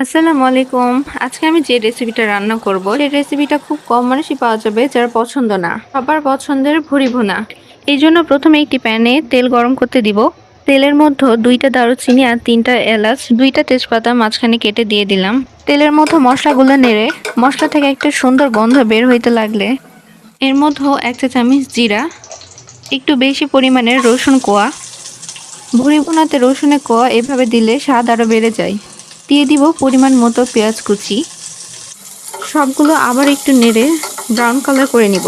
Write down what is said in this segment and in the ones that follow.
আসসালামু আলাইকুম। আজকে আমি যে রেসিপিটা রান্না করব, সেই রেসিপিটা খুব কম মানুষই পাওয়া যাবে যার পছন্দ না। সবার পছন্দের ভুড়ি ভুনা। এই জন্য প্রথমে একটি প্যানে তেল গরম করতে দিব। তেলের মধ্যে 2টা দারুচিনি আর 3টা এলাচ, 2টা তেজপাতা মাঝখানে কেটে দিয়ে দিলাম। তেলের মধ্যে মশলাগুলো নেড়ে মশলা থেকে একটা সুন্দর গন্ধ বের হইতে লাগলে এর মধ্যে 1 চা চামচ জিরা, একটু বেশি পরিমাণের রসুন কোয়া। ভুড়ি ভুনাতে রসুনের কোয়া এভাবে দিলে স্বাদ আরও বেড়ে যায়। দিয়ে দিব পরিমাণ মতো পেঁয়াজ কুচি। সবগুলো আবার একটু নেড়ে ব্রাউন কালার করে নিব।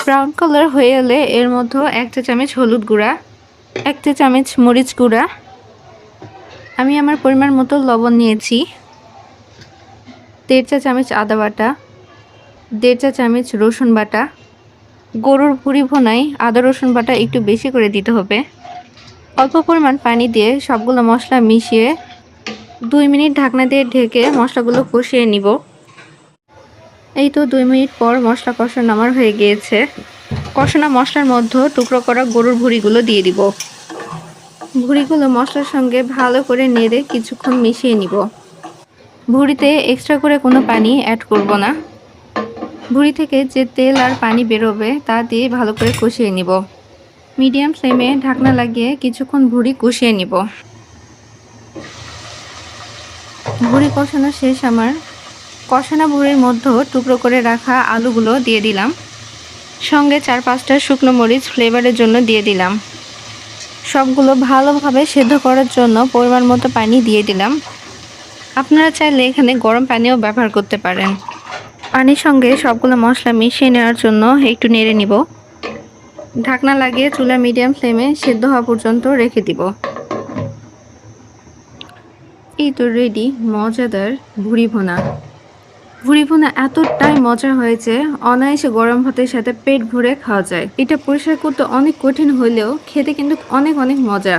ব্রাউন কালার হয়ে এলে এর মধ্যে 1 চা চামচ হলুদ গুঁড়া, 1 চা চামচ মরিচ গুঁড়া, আমি আমার পরিমাণ মতো লবণ নিয়েছি, 1.5 চা চামচ আদা বাটা, 1.5 চা চামচ রসুন বাটা। গরুর ভুড়ি ভুনায় আদা রসুন বাটা একটু বেশি করে দিতে হবে। অল্প পরিমাণ পানি দিয়ে সবগুলো মশলা মিশিয়ে 2 মিনিট ঢাকনা দিয়ে ঢেকে মশলাগুলো কষিয়ে নিব। এই তো 2 মিনিট পর মশলা কষানো আমার হয়ে গিয়েছে। কষানো মশলার মধ্যে টুকরো করা গরুর ভুড়িগুলো দিয়ে দিব। ভুড়িগুলো মশলার সঙ্গে ভালো করে নেড়ে কিছুক্ষণ মিশিয়ে নিব। ভুড়িতে এক্সট্রা করে কোনো পানি অ্যাড করব না। ভুড়ি থেকে যে তেল আর পানি বেরোবে তা দিয়ে ভালো করে কষিয়ে নিব। মিডিয়াম ফ্লেমে ঢাকনা লাগিয়ে কিছুক্ষণ ভুড়ি কষিয়ে নিব। ভুড়ি কষানো শেষ আমার। কষানো ভুড়ির মধ্যে টুকরো করে রাখা আলুগুলো দিয়ে দিলাম। সঙ্গে 4-5টা শুকনো মরিচ ফ্লেভারের জন্য দিয়ে দিলাম। সবগুলো ভালোভাবে সেদ্ধ করার জন্য পরিমাণ মতো পানি দিয়ে দিলাম। আপনারা চাইলে এখানে গরম পানিও ব্যবহার করতে পারেন। পানির সঙ্গে সবগুলো মশলা মিশিয়ে নেওয়ার জন্য একটু নেড়ে নিব। ঢাকনা লাগিয়ে চুলা মিডিয়াম ফ্লেমে সেদ্ধ হওয়া পর্যন্ত রেখে দিব। এই তো রেডি মজাদার ভুড়ি ভুনা। ভুড়ি ভুনা এতটাই মজা হয়েছে, অনায়াসে গরম ভাতের সাথে পেট ভরে খাওয়া যায়। এটা পরিষ্কার করতে অনেক কঠিন হলেও খেতে কিন্তু অনেক অনেক মজা।